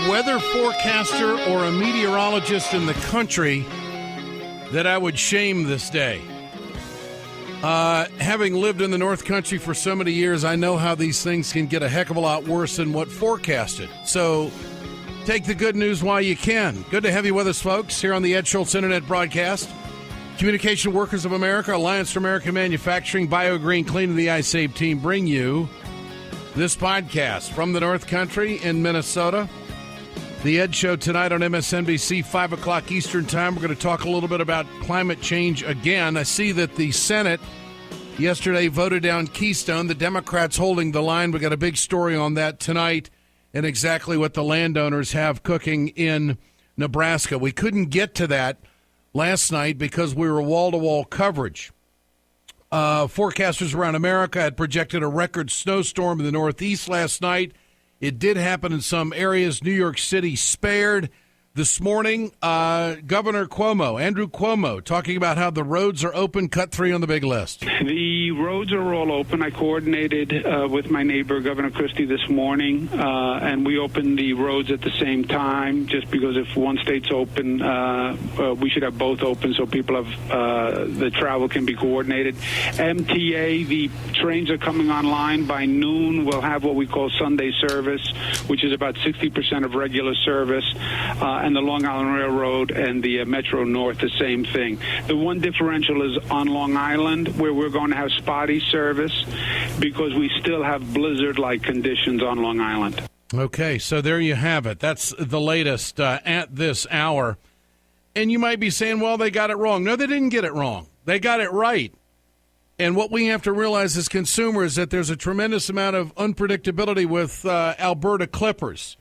weather forecaster or a meteorologist in the country that I would shame this day. Having lived in the North Country for so many years, I know how these things can get a heck of a lot worse than what forecasted. So take the good news while you can. Good to have you with us, folks, here on the Ed Schultz Internet broadcast. Communication Workers of America, Alliance for American Manufacturing, BioGreen Clean, and the iSave team bring you this podcast from the North Country in Minnesota. The Ed Show tonight on MSNBC, 5 o'clock Eastern Time. We're going to talk a little bit about climate change again. I see that the Senate yesterday voted down Keystone. The Democrats holding the line. We got a big story on that tonight and exactly what the landowners have cooking in Nebraska. We couldn't get to that last night because we were wall-to-wall coverage. Forecasters around America had projected a record snowstorm in the Northeast last night. It did happen in some areas. New York City spared. This morning, Governor Cuomo, Andrew Cuomo, talking about how the roads are open. Cut 3 on the big list. The roads are all open. I coordinated with my neighbor, Governor Christie, this morning, and we opened the roads at the same time, just because if one state's open, we should have both open so people have the travel can be coordinated. MTA, the trains are coming online by noon. We'll have what we call Sunday service, which is about 60% of regular service. And the Long Island Railroad and the Metro North, the same thing. The one differential is on Long Island, where we're going to have spotty service because we still have blizzard-like conditions on Long Island. Okay, so there you have it. That's the latest at this hour. And you might be saying, well, they got it wrong. No, they didn't get it wrong. They got it right. And what we have to realize as consumers is that there's a tremendous amount of unpredictability with Alberta Clippers.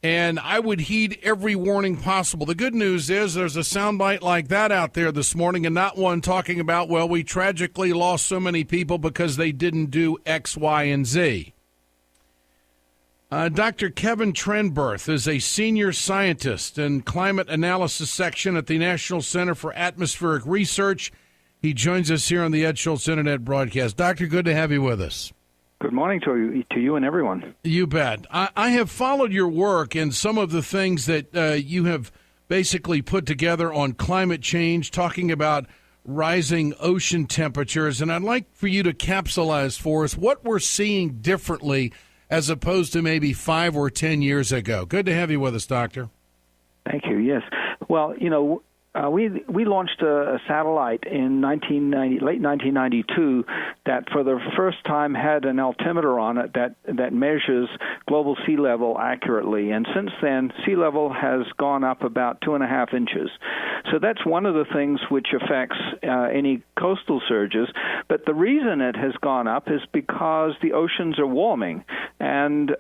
And I would heed every warning possible. The good news is there's a soundbite like that out there this morning and not one talking about, well, we tragically lost so many people because they didn't do X, Y, and Z. Dr. Kevin Trenberth is a senior scientist in climate analysis section at the National Center for Atmospheric Research. He joins us here on the Ed Schultz Internet broadcast. Doctor, good to have you with us. Good morning to you and everyone. You bet. I have followed your work and some of the things that you have basically put together on climate change, talking about rising ocean temperatures, and I'd like for you to capsulize for us what we're seeing differently as opposed to maybe 5 or 10 years ago. Good to have you with us, Doctor. Thank you. Yes. Well, we launched a satellite in late 1992 that for the first time had an altimeter on it that measures global sea level accurately. And since then, sea level has gone up about 2.5 inches. So that's one of the things which affects any coastal surges. But the reason it has gone up is because the oceans are warming. And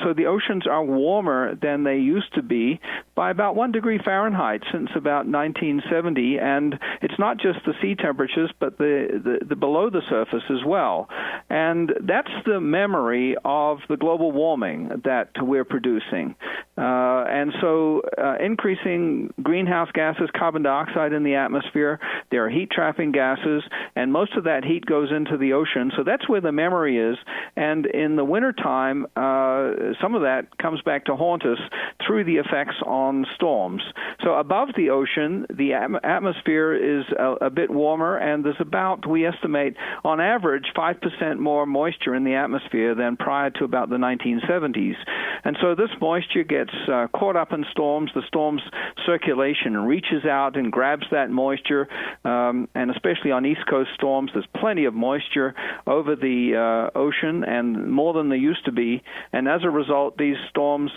so the oceans are warmer than they used to be by about 1 degree Fahrenheit since about 1970, and it's not just the sea temperatures, but the below the surface as well. And that's the memory of the global warming that we're producing. And so increasing greenhouse gases, carbon dioxide in the atmosphere, there are heat-trapping gases, and most of that heat goes into the ocean. So that's where the memory is. And in the wintertime, some of that comes back to haunt us through the effects on storms. So above the ocean, the atmosphere is a bit warmer, and there's about, we estimate, on average, 5% more moisture in the atmosphere than prior to about the 1970s. And so this moisture gets caught up in storms. The storm's circulation reaches out and grabs that moisture, and especially on East Coast storms, there's plenty of moisture over the ocean, and more than there used to be. And as a result, these storms,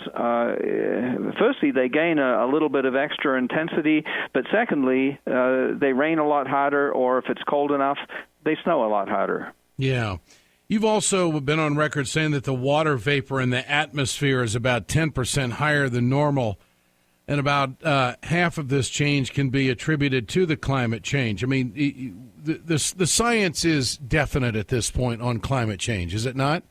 firstly, they gain a little bit of extra intensity, but secondly, they rain a lot harder, or if it's cold enough, they snow a lot harder. Yeah. You've also been on record saying that the water vapor in the atmosphere is about 10% higher than normal, and about half of this change can be attributed to the climate change. I mean, the science is definite at this point on climate change, is it not?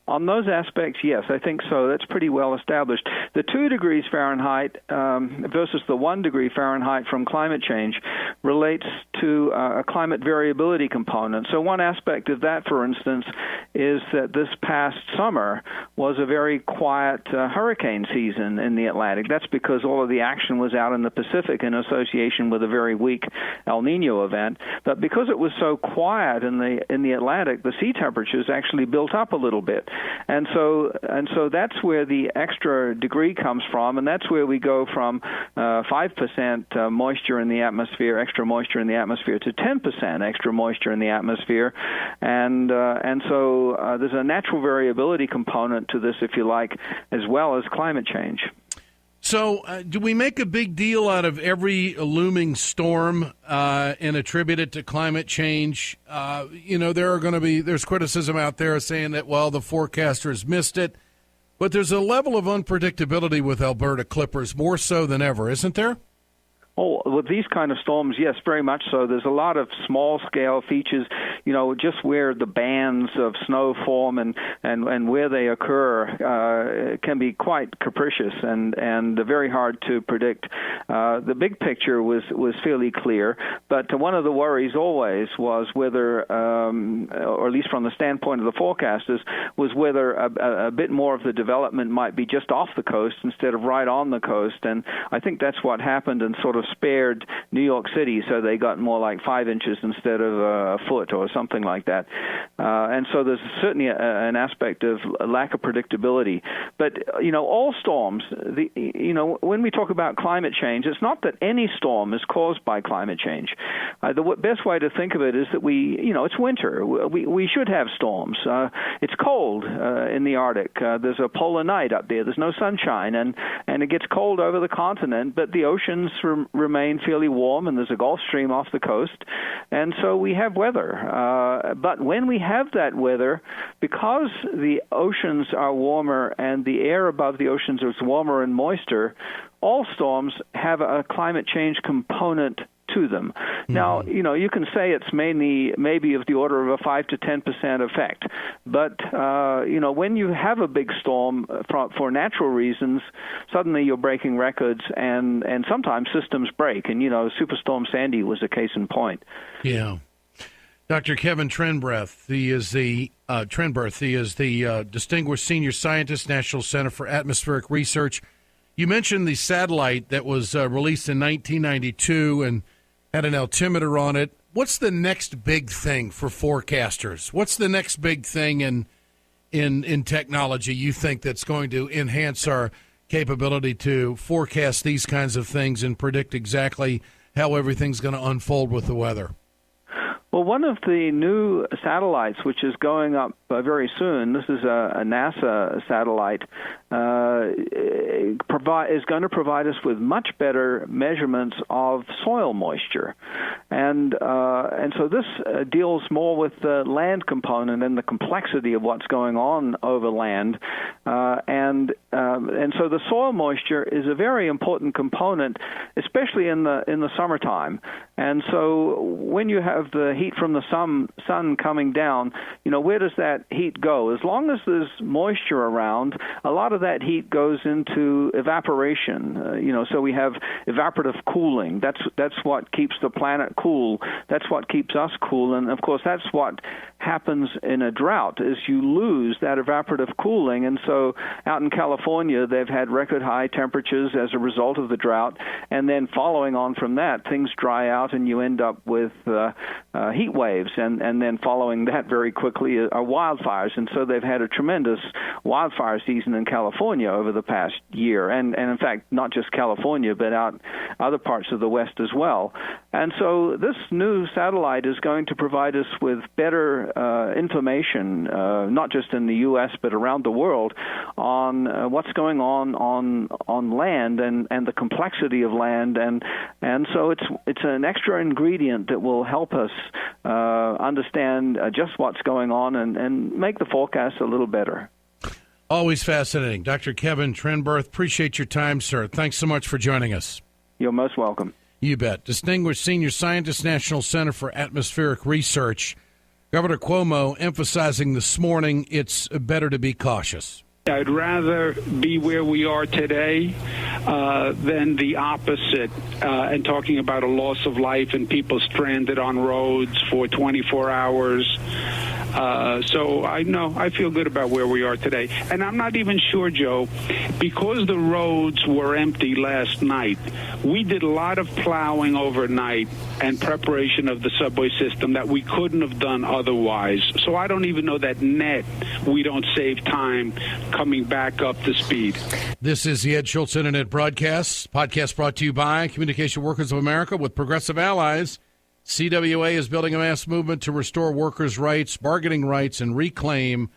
On those aspects, yes, I think so. That's pretty well established. The 2 degrees Fahrenheit versus the 1 degree Fahrenheit from climate change relates to a climate variability component. So one aspect of that, for instance, is that this past summer was a very quiet hurricane season in the Atlantic. That's because all of the action was out in the Pacific in association with a very weak El Nino event. But because it was so quiet in the Atlantic, the sea temperatures actually built up a little bit. And so that's where the extra degree comes from, and that's where we go from 5% moisture in the atmosphere, extra moisture in the atmosphere, to 10% extra moisture in the atmosphere. And so there's a natural variability component to this, if you like, as well as climate change. So do we make a big deal out of every looming storm and attribute it to climate change? There's criticism out there saying that, well, the forecasters missed it. But there's a level of unpredictability with Alberta Clippers, more so than ever, isn't there? Oh, with these kind of storms, yes, very much so. There's a lot of small-scale features, just where the bands of snow form and where they occur can be quite capricious and very hard to predict. The big picture was fairly clear, but one of the worries always was whether, or at least from the standpoint of the forecasters, was whether a bit more of the development might be just off the coast instead of right on the coast. And I think that's what happened and sort of spared New York City, so they got more like 5 inches instead of a foot or something like that. And so there's certainly an aspect of a lack of predictability. But, all storms, when we talk about climate change, it's not that any storm is caused by climate change. The best way to think of it is that it's winter. We should have storms. It's cold in the Arctic. There's a polar night up there. There's no sunshine, and it gets cold over the continent, but the oceans remain fairly warm, and there's a Gulf Stream off the coast, and so we have weather. But when we have that weather, because the oceans are warmer and the air above the oceans is warmer and moister, all storms have a climate change component to them. Mm-hmm. Now, you can say it's maybe of the order of a 5 to 10% effect. But, when you have a big storm for natural reasons, suddenly you're breaking records and sometimes systems break. And, Superstorm Sandy was a case in point. Yeah. Dr. Kevin Trenberth, he is the Distinguished Senior Scientist, National Center for Atmospheric Research. You mentioned the satellite that was released in 1992 and had an altimeter on it. What's the next big thing for forecasters? What's the next big thing in technology you think that's going to enhance our capability to forecast these kinds of things and predict exactly how everything's going to unfold with the weather? Well, one of the new satellites, which is going up very soon, this is a NASA satellite, is going to provide us with much better measurements of soil moisture, and so this deals more with the land component and the complexity of what's going on over land, and so the soil moisture is a very important component, especially in the summertime. And so when you have the heat from the sun coming down, where does that heat go? As long as there's moisture around, a lot of that heat goes into evaporation. So we have evaporative cooling. That's what keeps the planet cool. That's what keeps us cool. And of course, that's what happens in a drought, is you lose that evaporative cooling. And so out in California, they've had record high temperatures as a result of the drought. And then following on from that, things dry out and you end up with heat waves. And then following that very quickly are wildfires. And so they've had a tremendous wildfire season in California over the past year. And in fact, not just California, but out other parts of the West as well. And so this new satellite is going to provide us with better information, not just in the U.S., but around the world, on what's going on land and the complexity of land. And so it's an extra ingredient that will help us understand just what's going on and make the forecast a little better. Always fascinating. Dr. Kevin Trenberth, appreciate your time, sir. Thanks so much for joining us. You're most welcome. You bet. Distinguished Senior Scientist, National Center for Atmospheric Research. Governor Cuomo emphasizing this morning it's better to be cautious. I'd rather be where we are today than the opposite, and talking about a loss of life and people stranded on roads for 24 hours. So I feel good about where we are today. And I'm not even sure, Joe, because the roads were empty last night, we did a lot of plowing overnight and preparation of the subway system that we couldn't have done otherwise. So I don't even know that net we don't save time coming back up to speed. This is the Ed Schultz Internet podcast brought to you by Communication Workers of America with Progressive Allies. CWA is building a mass movement to restore workers' rights, bargaining rights, and reclaim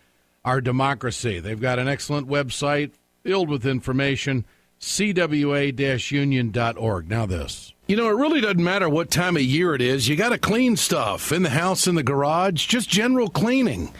our democracy. They've got an excellent website filled with information, cwa-union.org. Now this. You know, it really doesn't matter what time of year it is. You got to clean stuff in the house, in the garage, just general cleaning.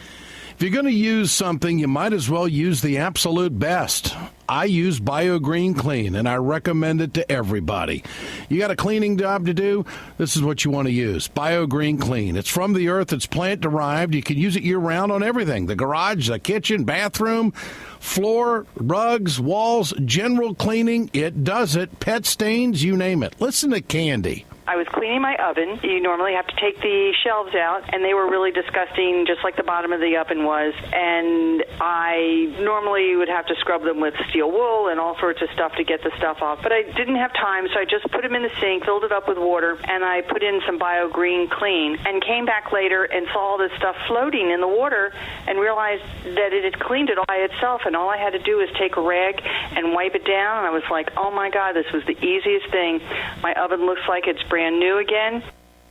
If you're going to use something, you might as well use the absolute best. I use BioGreen Clean, and I recommend it to everybody. You got a cleaning job to do? This is what you want to use. BioGreen Clean. It's from the earth. It's plant-derived. You can use it year-round on everything. The garage, the kitchen, bathroom, floor, rugs, walls, general cleaning. It does it. Pet stains, you name it. Listen to Candy. I was cleaning my oven. You normally have to take the shelves out, and they were really disgusting, just like the bottom of the oven was. And I normally would have to scrub them with steel wool and all sorts of stuff to get the stuff off. But I didn't have time, so I just put them in the sink, filled it up with water, and I put in some BioGreen Clean, and came back later and saw all this stuff floating in the water and realized that it had cleaned it all by itself, and all I had to do was take a rag and wipe it down. And I was like, oh, my God, this was the easiest thing. My oven looks like it's brand new again.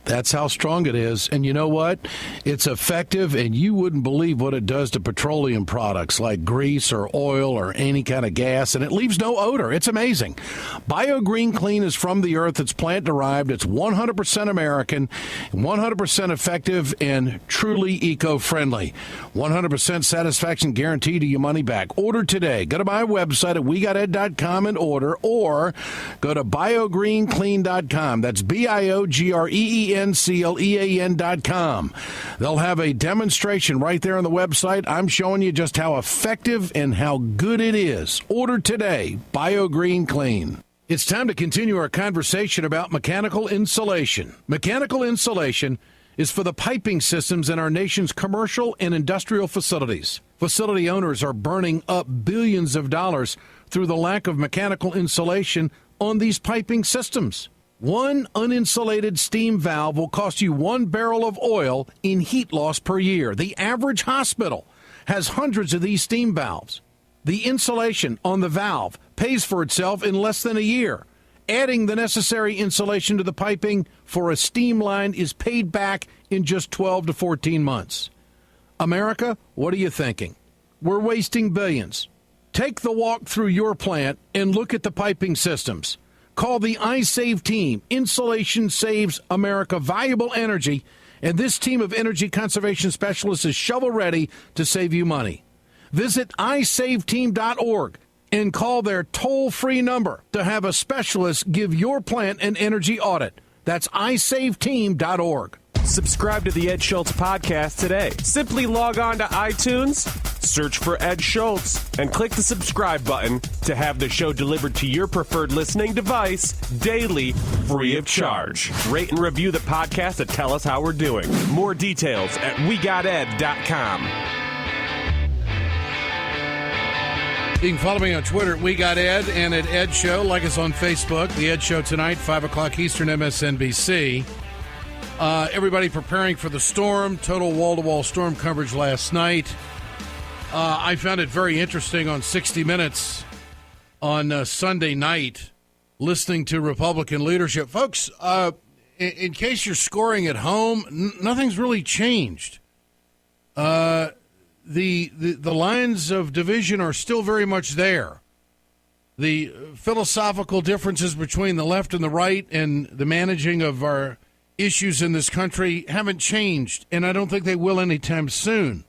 That's how strong it is. And you know what? It's effective, and you wouldn't believe what it does to petroleum products like grease or oil or any kind of gas, and it leaves no odor. It's amazing. BioGreen Clean is from the earth. It's plant-derived. It's 100% American, 100% effective, and truly eco-friendly. 100% satisfaction guarantee to your money back. Order today. Go to my website at wegoted.com and order, or go to biogreenclean.com. That's BIOGREENCLEAN.com. They'll have a demonstration right there on the website. I'm showing you just how effective and how good it is. Order today. BioGreen Clean. It's time to continue our conversation about mechanical insulation. Mechanical insulation is for the piping systems in our nation's commercial and industrial facilities. Facility owners are burning up billions of dollars through the lack of mechanical insulation on these piping systems. One uninsulated steam valve will cost you 1 barrel of oil in heat loss per year. The average hospital has hundreds of these steam valves. The insulation on the valve pays for itself in less than a year. Adding the necessary insulation to the piping for a steam line is paid back in just 12 to 14 months. America, what are you thinking? We're wasting billions. Take the walk through your plant and look at the piping systems. Call the iSave team. Insulation saves America valuable energy, and this team of energy conservation specialists is shovel-ready to save you money. Visit iSaveTeam.org and call their toll-free number to have a specialist give your plant an energy audit. That's iSaveTeam.org. Subscribe to the Ed Schultz podcast today. Simply log on to iTunes, search for Ed Schultz, and click the subscribe button to have the show delivered to your preferred listening device daily, free of charge. Rate and review the podcast to tell us how we're doing. More details at wegoted.com. You can follow me on Twitter at WeGotEd and at Ed Show. Like us on Facebook. The Ed Show tonight, 5 o'clock Eastern, MSNBC. Everybody preparing for the storm, total wall-to-wall storm coverage last night. I found it very interesting on 60 Minutes on Sunday night, listening to Republican leadership. Folks, in case you're scoring at home, nothing's really changed. The lines of division are still very much there. The philosophical differences between the left and the right and the managing of our issues in this country haven't changed, and I don't think they will anytime soon.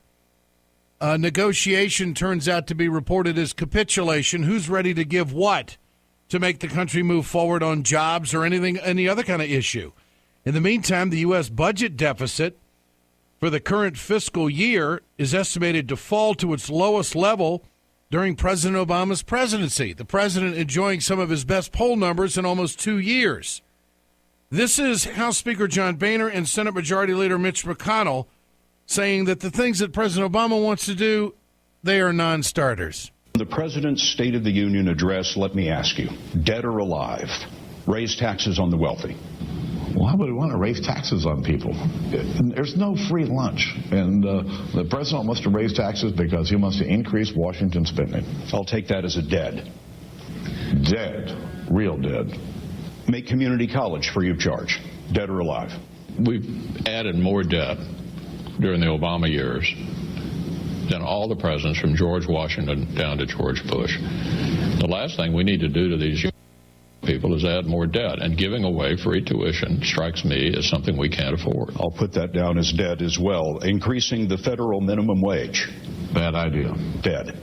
Negotiation turns out to be reported as capitulation. Who's ready to give what to make the country move forward on jobs or any other kind of issue? In the meantime, the U.S. budget deficit for the current fiscal year is estimated to fall to its lowest level during President Obama's presidency, the president enjoying some of his best poll numbers in almost 2 years. This is House Speaker John Boehner and Senate Majority Leader Mitch McConnell saying that the things that President Obama wants to do, they are non-starters. The President's State of the Union address, let me ask you, dead or alive, raise taxes on the wealthy. Why would we want to raise taxes on people? There's no free lunch. And the president wants to raise taxes because he wants to increase Washington spending. I'll take that as a dead. Dead. Real dead. Make community college free of charge. Dead or alive. We've added more debt during the Obama years than all the presidents from George Washington down to George Bush. The last thing we need to do to these people is add more debt, and giving away free tuition strikes me as something we can't afford. I'll put that down as dead as well. Increasing the federal minimum wage. Bad idea. Dead.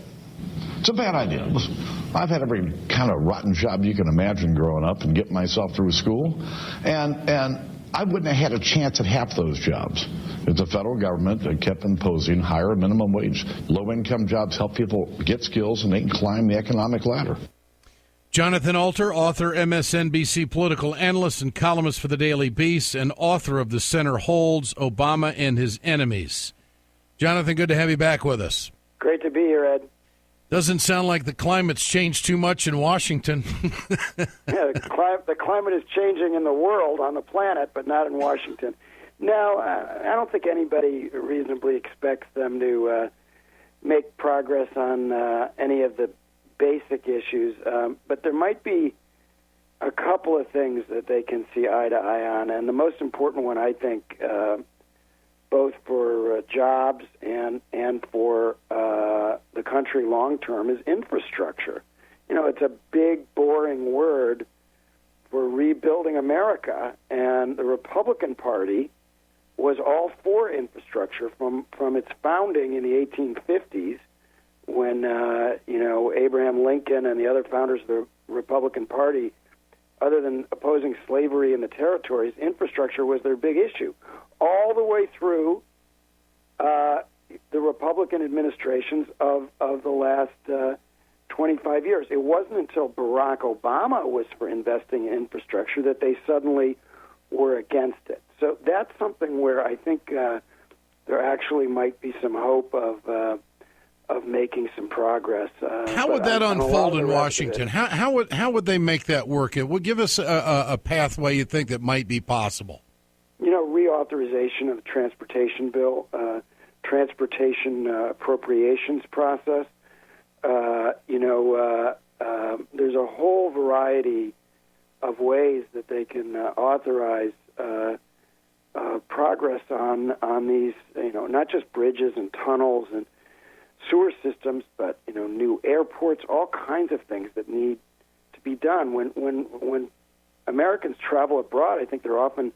It's a bad idea. Listen, I've had every kind of rotten job you can imagine growing up and getting myself through school, and I wouldn't have had a chance at half those jobs if the federal government had kept imposing higher minimum wage. Low-income jobs help people get skills and they can climb the economic ladder. Jonathan Alter, author, MSNBC Political analyst and columnist for the Daily Beast, and author of The Center Holds, Obama and His Enemies. Jonathan, good to have you back with us. Great to be here, Ed. Doesn't sound like the climate's changed too much in Washington. Yeah, the climate is changing in the world, on the planet, but not in Washington. No, I don't think anybody reasonably expects them to make progress on any of the basic issues, but there might be a couple of things that they can see eye to eye on, and the most important one, I think, both for jobs and for the country long term, is infrastructure. You know, it's a big, boring word for rebuilding America, and the Republican Party was all for infrastructure from its founding in the 1850s. When, Abraham Lincoln and the other founders of the Republican Party, other than opposing slavery in the territories, infrastructure was their big issue. All the way through the Republican administrations of the last 25 years. It wasn't until Barack Obama was for investing in infrastructure that they suddenly were against it. So that's something where I think there actually might be some hope of making some progress. How would that unfold in Washington? How would they make that work? It would give us a pathway you think that might be possible. Reauthorization of the transportation bill, transportation appropriations process. There's a whole variety of ways that they can authorize progress on these, not just bridges and tunnels and sewer systems, but new airports, all kinds of things that need to be done. When Americans travel abroad, I think they're often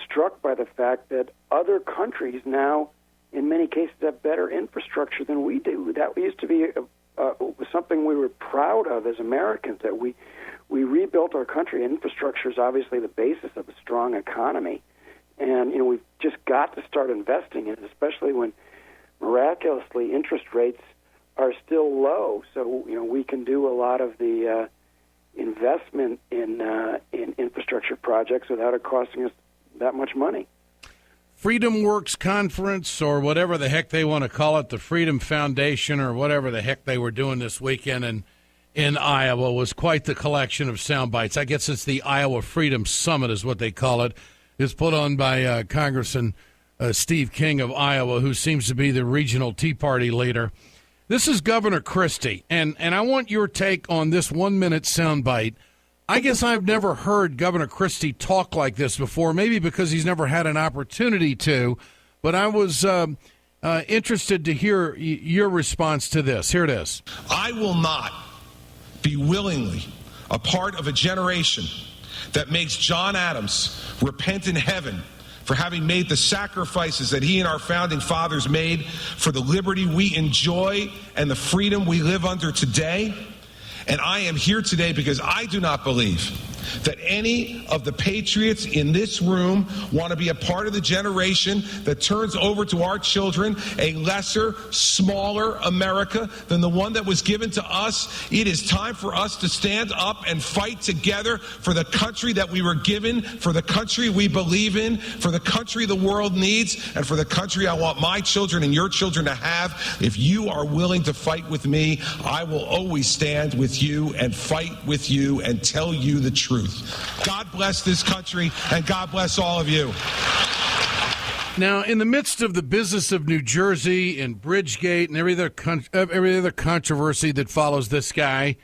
struck by the fact that other countries now, in many cases, have better infrastructure than we do. That used to be something we were proud of as Americans, that we rebuilt our country. Infrastructure is obviously the basis of a strong economy, and we've just got to start investing in it, especially when miraculously interest rates are still low. So we can do a lot of the investment in infrastructure projects without it costing us that much money. Freedom Works Conference, or whatever the heck they want to call it, the Freedom Foundation, or whatever the heck they were doing this weekend in Iowa, was quite the collection of sound bites. I guess it's the Iowa Freedom Summit is what they call it. It's put on by Congressman Steve King of Iowa, who seems to be the regional Tea Party leader. This is Governor Christie, and I want your take on this 1-minute soundbite. I guess I've never heard Governor Christie talk like this before, maybe because he's never had an opportunity to, but I was interested to hear your response to this. Here it is. I will not be willingly a part of a generation that makes John Adams repent in heaven for having made the sacrifices that he and our founding fathers made for the liberty we enjoy and the freedom we live under today. And I am here today because I do not believe that any of the patriots in this room want to be a part of the generation that turns over to our children a lesser, smaller America than the one that was given to us. It is time for us to stand up and fight together for the country that we were given, for the country we believe in, for the country the world needs, and for the country I want my children and your children to have. If you are willing to fight with me, I will always stand with you and fight with you and tell you the truth. God bless this country, and God bless all of you. Now, in the midst of the business of New Jersey and Bridgegate and every other controversy that follows this guy,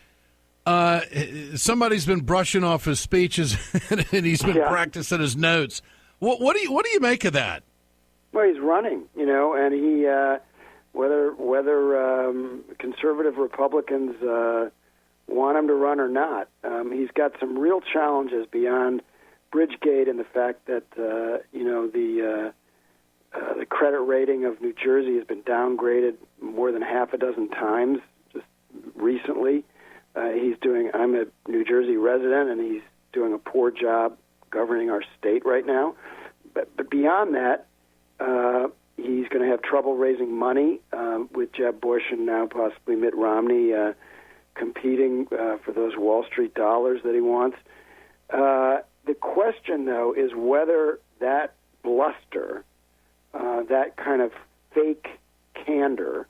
somebody's been brushing off his speeches and he's been practicing his notes. What do you make of that? Well, he's running, and he whether conservative Republicans want him to run or not, he's got some real challenges beyond Bridgegate and the fact that the credit rating of New Jersey has been downgraded more than half a dozen times just recently. I'm a New Jersey resident, and he's doing a poor job governing our state right now. But beyond that, he's going to have trouble raising money with Jeb Bush and now possibly Mitt Romney competing for those Wall Street dollars that he wants. The question, though, is whether that bluster, that kind of fake candor,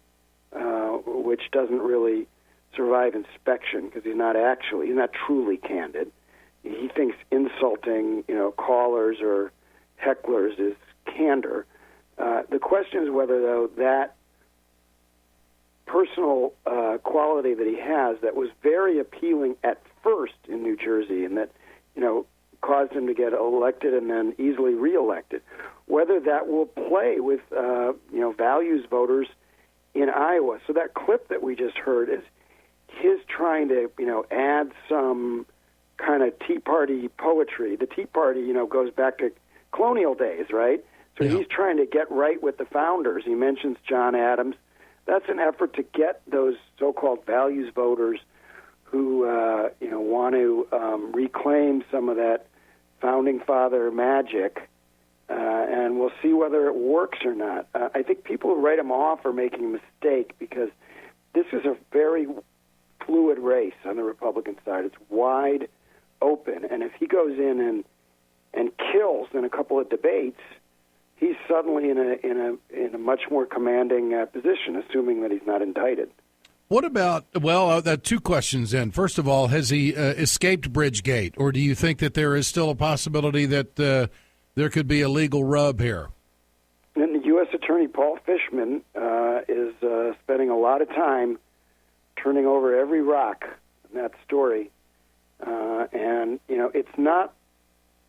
which doesn't really survive inspection because he's not truly candid. He thinks insulting, callers or hecklers is candor. The question is whether, though, that personal quality that he has that was very appealing at first in New Jersey and that, caused him to get elected and then easily reelected, whether that will play with, values voters in Iowa. So that clip that we just heard is his trying to, add some kind of Tea Party poetry. The Tea Party, goes back to colonial days, right? So he's trying to get right with the founders. He mentions John Adams. That's an effort to get those so-called values voters who, want to reclaim some of that founding father magic, and we'll see whether it works or not. I think people who write him off are making a mistake because this is a very fluid race on the Republican side. It's wide open, and if he goes in and kills in a couple of debates, he's suddenly in a much more commanding position, assuming that he's not indicted. What about, two questions then. First of all, has he escaped Bridgegate, or do you think that there is still a possibility that there could be a legal rub here? And the U.S. Attorney Paul Fishman is spending a lot of time turning over every rock in that story. And, it's not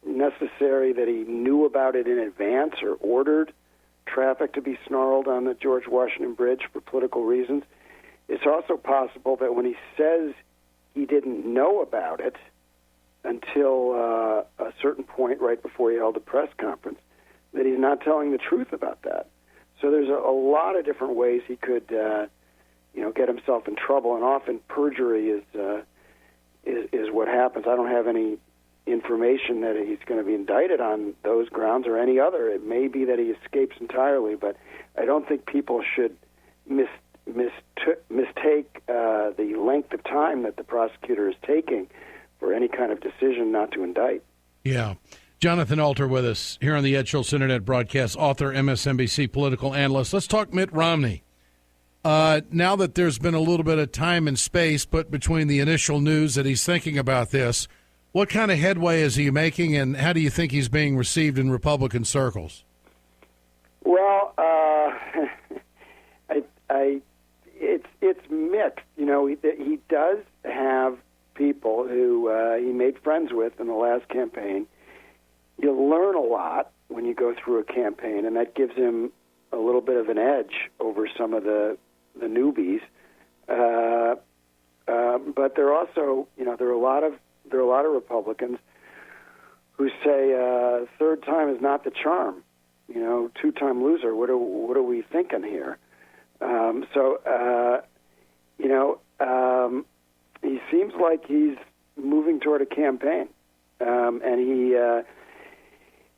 necessary that he knew about it in advance or ordered traffic to be snarled on the George Washington Bridge for political reasons. It's also possible that when he says he didn't know about it until a certain point right before he held a press conference, that he's not telling the truth about that. So there's a lot of different ways he could, get himself in trouble, and often perjury is what happens. I don't have any information that he's going to be indicted on those grounds or any other. It may be that he escapes entirely, but I don't think people should mistake the length of time that the prosecutor is taking for any kind of decision not to indict. Yeah. Jonathan Alter with us here on the Ed Schultz Internet broadcast, author, MSNBC Political analyst. Let's talk Mitt Romney. Now that there's been a little bit of time and space put between the initial news that he's thinking about this, what kind of headway is he making, and how do you think he's being received in Republican circles? Well, it's mixed. He does have people who he made friends with in the last campaign. You learn a lot when you go through a campaign, and that gives him a little bit of an edge over some of the newbies. But there are also, there are a lot of Republicans who say third time is not the charm. Two-time loser. What are we thinking here? He seems like he's moving toward a campaign. and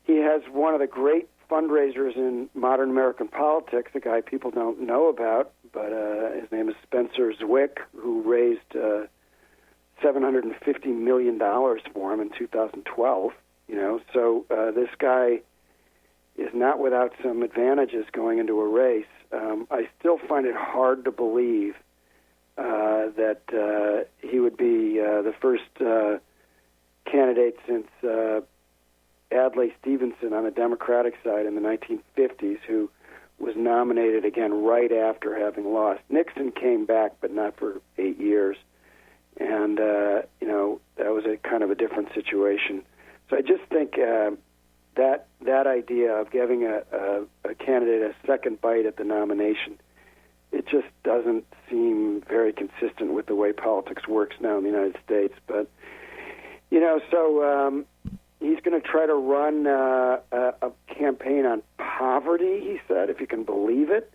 he has one of the great fundraisers in modern American politics, a guy people don't know about, but his name is Spencer Zwick, who raised $750 million for him in 2012. So this guy is not without some advantages going into a race. I still find it hard to believe that he would be the first candidate since Adlai Stevenson on the Democratic side in the 1950s who was nominated again right after having lost. Nixon came back, but not for 8 years. And, that was a kind of a different situation. So I just think that idea of giving a candidate a second bite at the nomination, it just doesn't seem very consistent with the way politics works now in the United States. But, so he's going to try to run a campaign on poverty, he said, if you can believe it.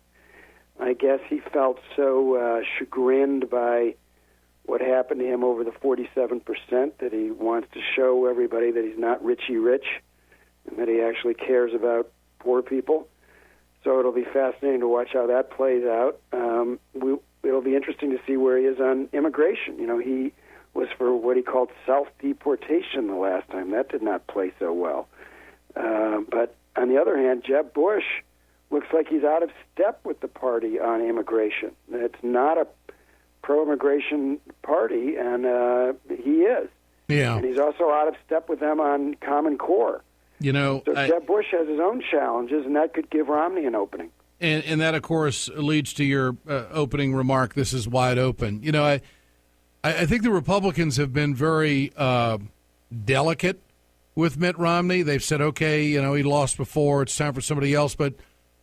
I guess he felt so chagrined by what happened to him over the 47% that he wants to show everybody that he's not Richie Rich and that he actually cares about poor people. So it'll be fascinating to watch how that plays out. It'll be interesting to see where he is on immigration. He was for what he called self-deportation the last time. That did not play so well. But on the other hand, Jeb Bush looks like he's out of step with the party on immigration. It's not a pro-immigration party, and he is. Yeah. And he's also out of step with them on Common Core. So Jeb Bush has his own challenges, and that could give Romney an opening. And that, of course, leads to your opening remark, this is wide open. I think the Republicans have been very delicate with Mitt Romney. They've said, okay, he lost before, it's time for somebody else, but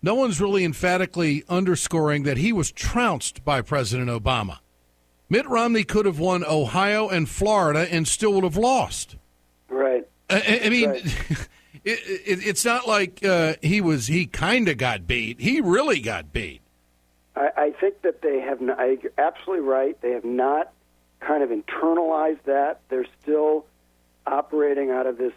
no one's really emphatically underscoring that he was trounced by President Obama. Mitt Romney could have won Ohio and Florida and still would have lost. Right. I mean, right. It's not like he kind of got beat. He really got beat. I think that they have not, you're absolutely right. They have not kind of internalized that. They're still operating out of this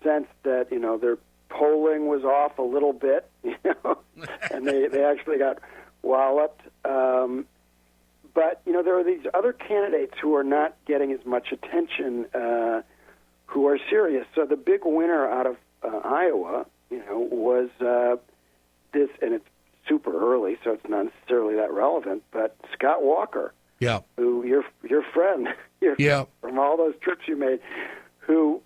sense that, their polling was off a little bit, and they actually got walloped. But, there are these other candidates who are not getting as much attention who are serious. So the big winner out of Iowa, was this, and it's super early, so it's not necessarily that relevant, but Scott Walker, who your friend from all those trips you made, who,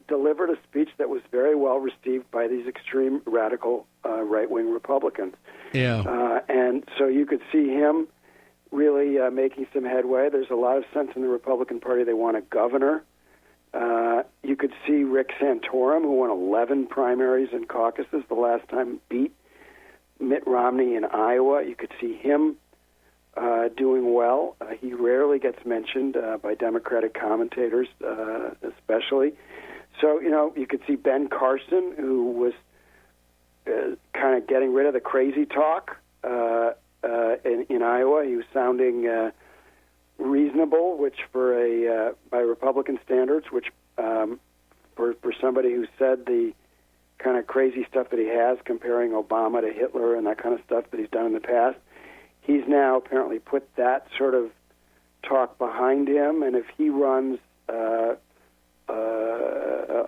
delivered a speech that was very well received by these extreme radical right-wing Republicans. And so you could see him really making some headway. There's a lot of sense in the Republican Party. They want a governor. You could see Rick Santorum, who won 11 primaries and caucuses the last time, beat Mitt Romney in Iowa. You could see him doing well. He rarely gets mentioned by Democratic commentators, especially. So, you could see Ben Carson, who was kind of getting rid of the crazy talk in Iowa. He was sounding reasonable, which by Republican standards, which for somebody who said the kind of crazy stuff that he has, comparing Obama to Hitler and that kind of stuff that he's done in the past, he's now apparently put that sort of talk behind him, and if he runs a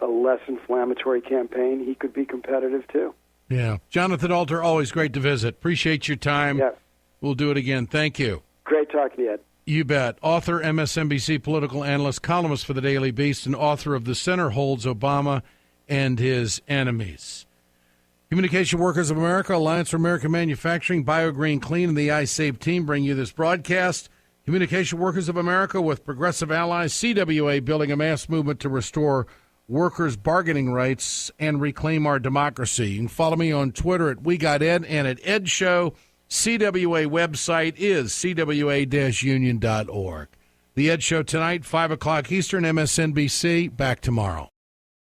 less inflammatory campaign, he could be competitive too. Yeah. Jonathan Alter, always great to visit. Appreciate your time. Yeah. We'll do it again. Thank you. Great talking to you, Ed. You bet. Author, MSNBC political analyst, columnist for the Daily Beast, and author of The Center Holds Obama and His Enemies. Communication Workers of America, Alliance for American Manufacturing, BioGreen Clean, and the iSave team bring you this broadcast. Communication Workers of America with Progressive Allies, CWA, building a mass movement to restore workers' bargaining rights and reclaim our democracy. You can follow me on Twitter at WeGotEd and at Ed Show. CWA website is cwa-union.org. The Ed Show tonight, 5 o'clock Eastern, MSNBC. Back tomorrow.